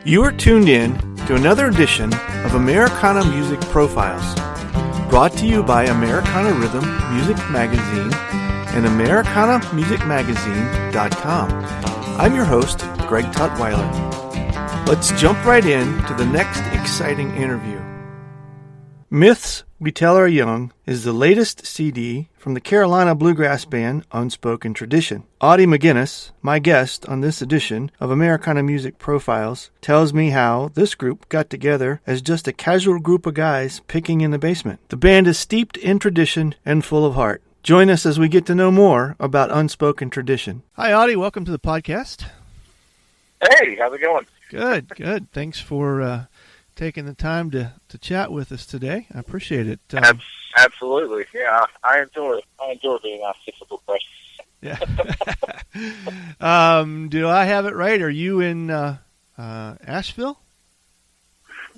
You are tuned in to another edition of Americana Music Profiles, brought to you by Americana Rhythm Music Magazine and AmericanaMusicMagazine.com. I'm your host, Greg Tutwiler. Let's jump right in to the next exciting interview. Myths We Tell Our Young is the latest CD from the Carolina bluegrass band Unspoken Tradition. Audie McGinnis, my guest on this edition of Americana Music Profiles, tells me how this group got together as just a casual group of guys picking in the basement. The band is steeped in tradition and full of heart. Join us as we get to know more about Unspoken Tradition. Hi, Audie. Welcome to the podcast. Hey, how's it going? Good. Thanks for taking the time to chat with us today. I appreciate it. Absolutely. Yeah, I enjoy being asked difficult questions. Yeah. Do I have it right? Are you in Asheville?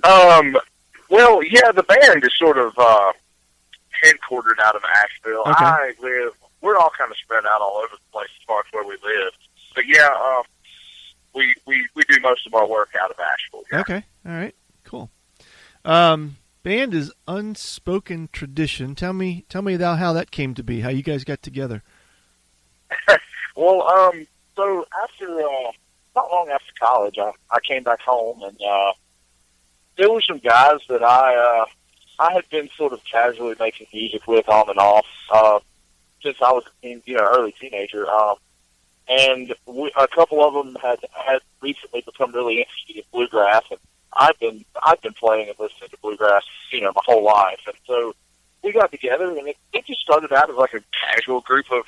Well, yeah, the band is sort of headquartered out of Asheville. Okay. We're all kind of spread out all over the place as far as where we live. But yeah, we do most of our work out of Asheville. Yeah. Okay. All right. Cool. Band is Unspoken Tradition. Tell me how that came to be, how you guys got together. Well, so after, not long after college, I came back home, and there were some guys that I had been sort of casually making music with on and off since I was early teenager. And a couple of them had recently become really interested in bluegrass, and I've been playing and listening to bluegrass, my whole life. And so we got together, and it just started out as like a casual group of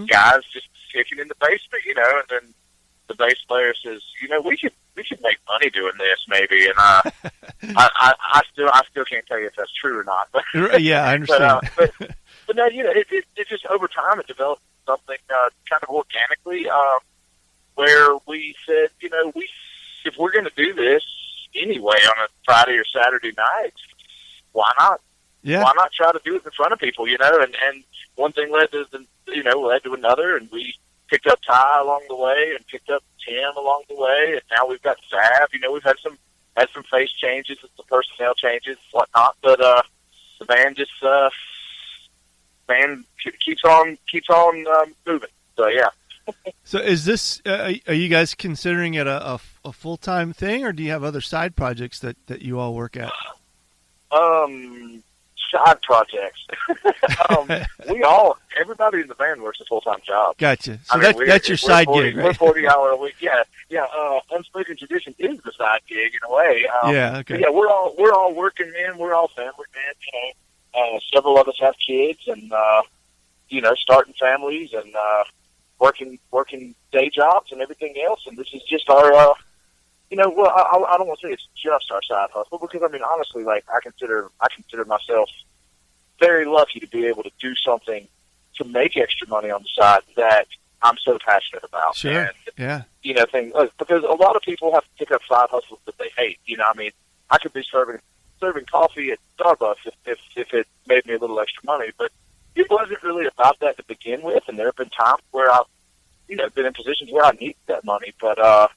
guys just kicking in the basement, and then the bass player says, we should make money doing this maybe. And I still can't tell you if that's true or not. But yeah, I understand. but no, it just over time it developed something kind of organically where we said, if we're going to do this anyway on a Friday or Saturday night, why not? Yeah. Why not try to do it in front of people, And one thing led to another, and we picked up Ty along the way, and picked up Tim along the way, and now we've got Sav. We've had some face changes, and some personnel changes, whatnot, but the band just keeps on moving. So yeah. So is this? Are you guys considering it a full-time thing, or do you have other side projects that you all work at? Side projects. Everybody in the band works a full-time job. Gotcha. So that's your side gig, right? We're 40-hour a week. Yeah. Unspoken Tradition is the side gig in a way. Yeah. Okay. Yeah, we're all working men. We're all family men. Several of us have kids, and starting families and working day jobs and everything else. And this is just our, I don't want to say it's just our side hustle, because honestly, I consider myself very lucky to be able to do something to make extra money on the side that I'm so passionate about. Sure. And, because a lot of people have to pick up side hustles that they hate. I could be serving coffee at Starbucks if it made me a little extra money, but it wasn't really about that to begin with, and there have been times where I've, been in positions where I need that money. But, the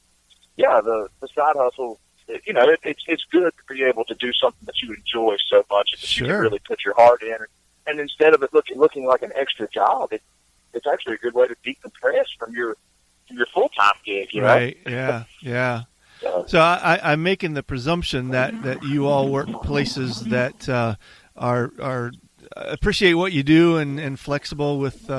side hustle, it's good to be able to do something that you enjoy so much and that Sure. you can really put your heart in. And instead of it looking like an extra job, it's actually a good way to decompress from your full-time gig, Right, yeah. So I'm making the presumption that you all work places that are appreciate what you do and flexible with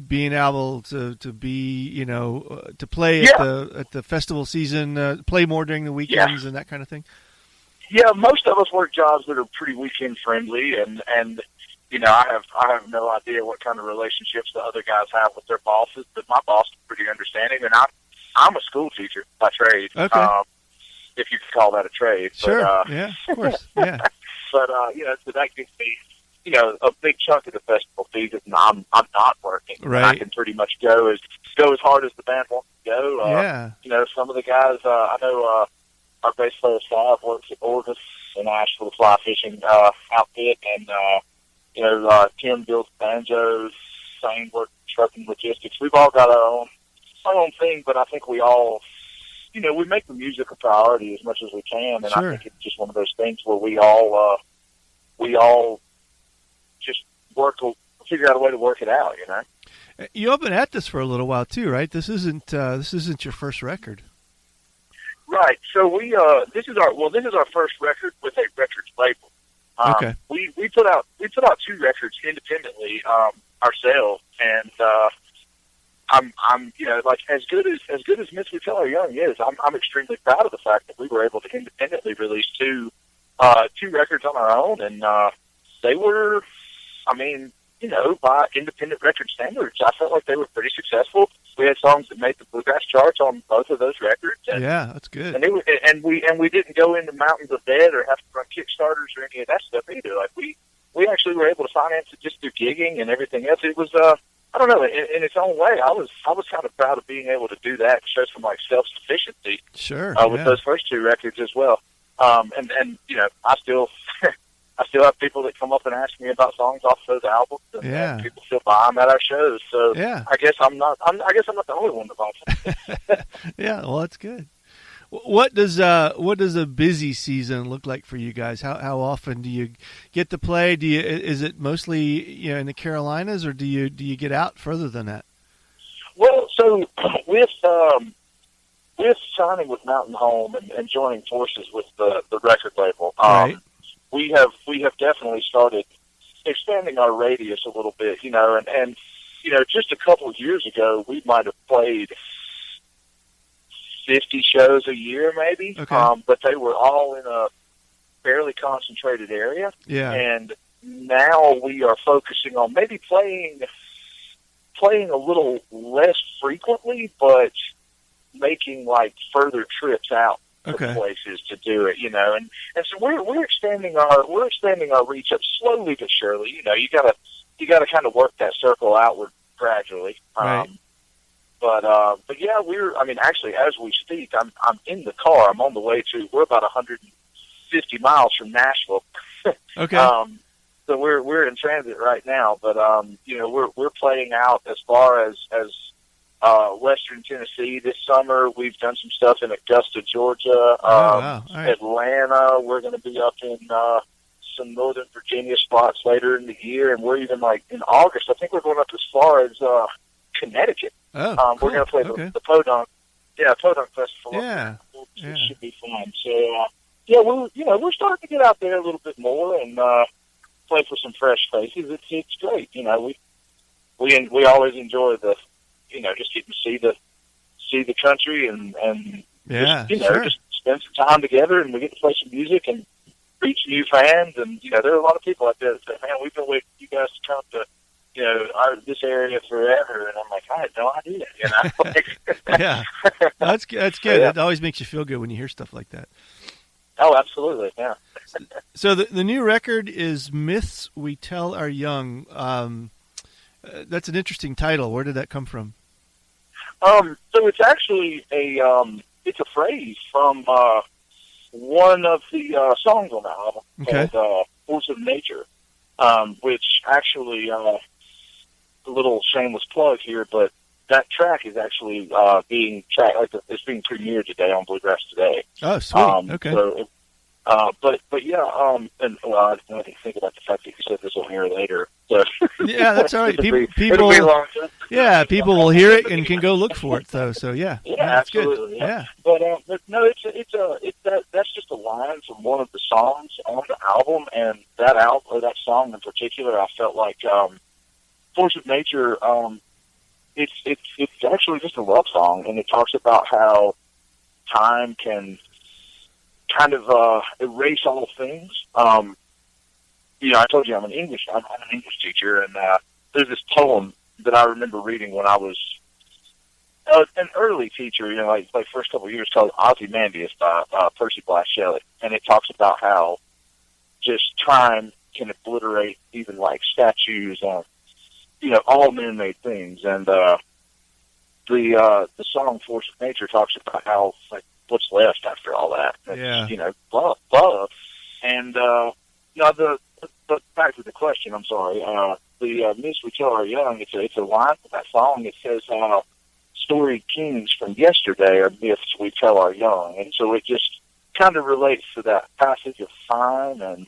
being able to be to play at the festival season, play more during the weekends and that kind of thing. Yeah, most of us work jobs that are pretty weekend friendly, and I have no idea what kind of relationships the other guys have with their bosses, but my boss is pretty understanding, and I'm a school teacher by trade. Okay. If you could call that a trade. Sure. But, yeah, of course. Yeah. But so that gives me a big chunk of the festival season. I'm not working. Right. I can pretty much go as hard as the band wants to go. Some of the guys I know. Our bass player Sav works at Orvis in Asheville, the fly fishing outfit, and Tim builds banjos. Same works trucking logistics. We've all got our own thing, but I think we all we make the music a priority as much as we can, and Sure. I think it's just one of those things where we all just figure out a way to work it out, You've been at this for a little while too, right? This isn't your first record. Right. So this is our first record with a records label. Okay. We put out 2 records independently ourselves, and I'm like as good as Miss We Tell Our Young is, I'm extremely proud of the fact that we were able to independently release two records on our own, and they were, by independent record standards, I felt like they were pretty successful. We had songs that made the Bluegrass charts on both of those records. And, yeah, that's good. And we didn't go into mountains of debt or have to run Kickstarters or any of that stuff either. Like we actually were able to finance it just through gigging and everything else. It was I don't know, in its own way, I was kind of proud of being able to do that and show some like self-sufficiency. Sure. With those first 2 records as well. And I still have people that come up and ask me about songs off those albums, and people still buy them at our shows. So I guess I'm not the only one to buy them. Yeah, well, that's good. What does a busy season look like for you guys? How often do you get to play? Is it mostly in the Carolinas, or do you get out further than that? Well, so with signing with Mountain Home and joining forces with the record label, right. we have definitely started expanding our radius a little bit, and just a couple of years ago, we might have played 50 shows a year, maybe. Okay. But they were all in a fairly concentrated area. Yeah. And now we are focusing on maybe playing a little less frequently, but making like further trips out to places to do it, and so we're expanding our reach up slowly but surely. You gotta kind of work that circle outward gradually. Right. But yeah, actually, as we speak, I'm in the car. I'm on the way we're about 150 miles from Nashville. Okay. So we're in transit right now, but we're playing out as far as Western Tennessee this summer. We've done some stuff in Augusta, Georgia, wow. All right. Atlanta. We're going to be up in some Northern Virginia spots later in the year, and we're even like in August. I think we're going up as far as Connecticut. Oh, cool. We're going to play the Podunk Festival. Yeah. It should be fun. So we're starting to get out there a little bit more and play for some fresh faces. It's great. We always enjoy the just getting to see the country and just spend some time together, and we get to play some music and reach new fans. And there are a lot of people out there that say, "Man, we've been waiting for you guys to come to this area forever," and I'm like, I had no idea, Yeah, that's good. Yeah. It always makes you feel good when you hear stuff like that. Oh, absolutely, yeah. So the new record is Myths We Tell Our Young. That's an interesting title. Where did that come from? So it's actually it's a phrase from one of the songs on the album called Force of Nature, which actually, a little shameless plug here, but that track is actually being premiered today on Bluegrass Today. Oh, sweet. Okay. So, but yeah, and I didn't think about the fact that you said this on here later. So yeah, that's all right. People, people will hear it and can go look for it. So yeah, that's absolutely. Good. Yeah. But no, that's just a line from one of the songs on the album, and that song in particular, I felt like Force of Nature. It's actually just a love song, and it talks about how time can kind of erase all things. I told you I'm an English teacher, and there's this poem that I remember reading when I was an early teacher, like first couple of years, called Ozymandias by Percy Bysshe Shelley, and it talks about how just time can obliterate even like statues and all man-made things, and the song "Force of Nature" talks about how like what's left after all that. It's, love. And but back to the question. I'm sorry. The Myths We Tell Our Young. It's a line from that song. It says, storied kings from yesterday are myths we tell our young. And so it just kind of relates to that passage of time and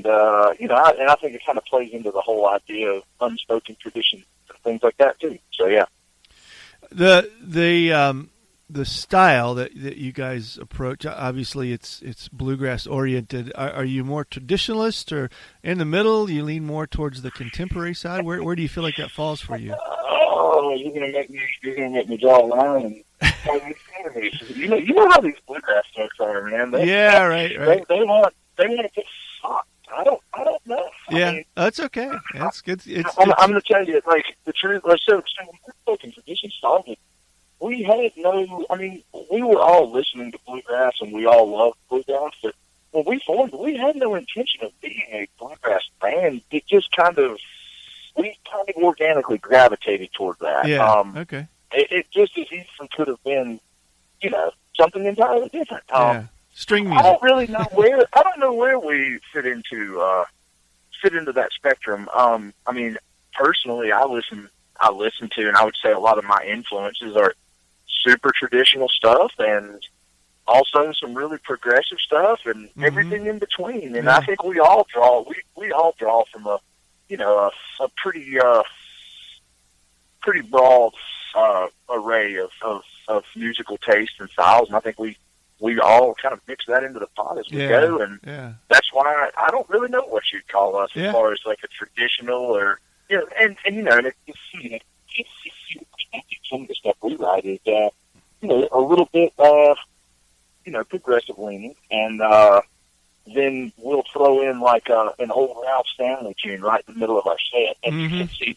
I think it kind of plays into the whole idea of unspoken tradition and things like that too. So yeah. The style that you guys approach, obviously it's bluegrass oriented. Are you more traditionalist or in the middle? You lean more towards the contemporary side. Where do you feel like that falls for you? Oh, you're gonna make me draw a line and you know how these bluegrass folks are, man. Right. They want to get soft. I don't know. Yeah, I mean, that's okay. That's good. I'm going to tell you, like, the truth. Like, so when unspoken tradition started, we were all listening to bluegrass and we all loved bluegrass, but when we formed, we had no intention of being a bluegrass band. It just we kind of organically gravitated toward that. Yeah. Okay. It just as easily could have been, something entirely different. Yeah. String music. I don't really know where we fit into that spectrum. I mean, personally, I listen to, and I would say a lot of my influences are super traditional stuff, and also some really progressive stuff, and everything in between. And I think we all draw from a pretty broad array of musical taste and styles, and I think we all kind of mix that into the pot as we go, and that's why I don't really know what you'd call us as far as like a traditional or and some of the stuff we write is a little bit progressive leaning, and then we'll throw in like an old Ralph Stanley tune right in the middle of our set, and you can see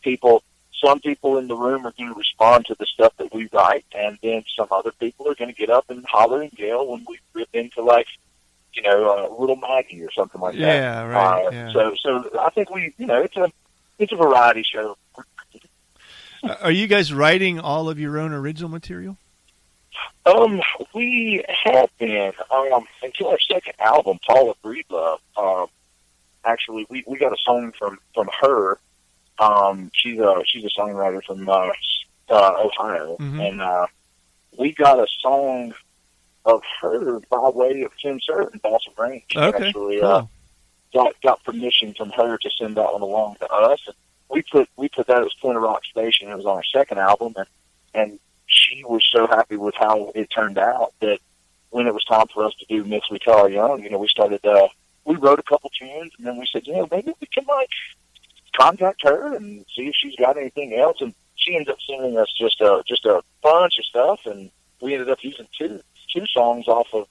some people in the room are going to respond to the stuff that we write, and then some other people are going to get up and holler and yell when we rip into like, Little Maggie or something like that. Yeah, right. So I think it's a variety show. Are you guys writing all of your own original material? We have been until our second album, Paula Breedlove. Actually, we got a song from her. She's a songwriter from Ohio, and we got a song of her by way of Tim Surf and Balsam Range. Okay, actually, cool. Got permission from her to send that one along to us, and we put that as Point of Rock Station. It was on our second album, and she was so happy with how it turned out that when it was time for us to do Myths We Tell Our Young, we started. We wrote a couple tunes, and then we said, maybe we can contact her and see if she's got anything else. And she ended up sending us just a bunch of stuff, and we ended up using two songs off of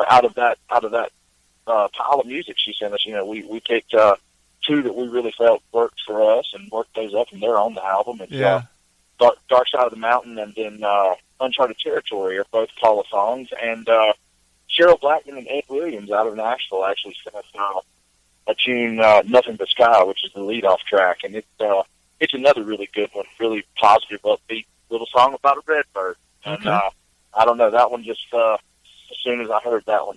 out of that pile of music she sent us. We picked two that we really felt worked for us and worked those up, and they're on the album. And Dark Side of the Mountain and then Uncharted Territory are both Paula songs, and Cheryl Blackman and Ed Williams out of Nashville actually sent us a tune, Nothing But Sky, which is the lead-off track, and it's another really good one, really positive, upbeat little song about a red bird. Okay. And I don't know, that one just, as soon as I heard that one,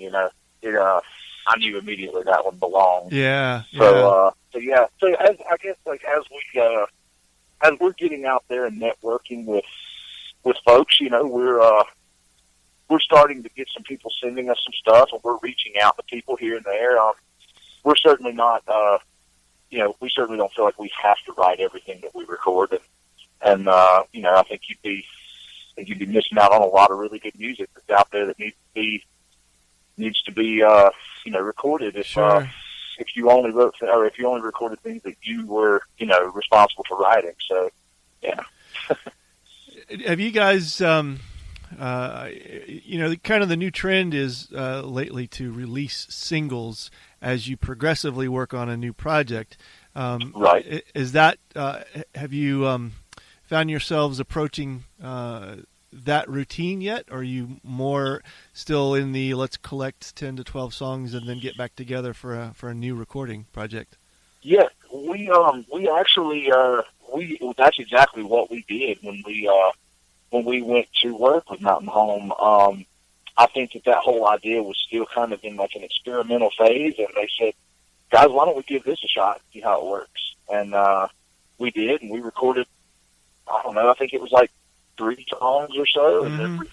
I knew immediately that one belonged. Yeah. So I guess as we're getting out there and networking with folks, we're starting to get some people sending us some stuff, and we're reaching out to people here and there. We're certainly not, we certainly don't feel like we have to write everything that we record, and I think you'd be missing out on a lot of really good music that's out there that needs to be recorded. If you only wrote, or if you only recorded things that you were, responsible for writing. So, yeah. Have you guys, kind of the new trend is lately to release singles as you progressively work on a new project. Right. Is that, have you found yourselves approaching that routine yet? Or are you more still in the let's collect 10 to 12 songs and then get back together for a new recording project? Yeah, we actually that's exactly what we did when we went to work with Mountain Home. I think that whole idea was still kind of in like an experimental phase, and they said, guys, why don't we give this a shot and see how it works? And we did, and we recorded, I don't know, I think it was like 3 songs or so, and then we've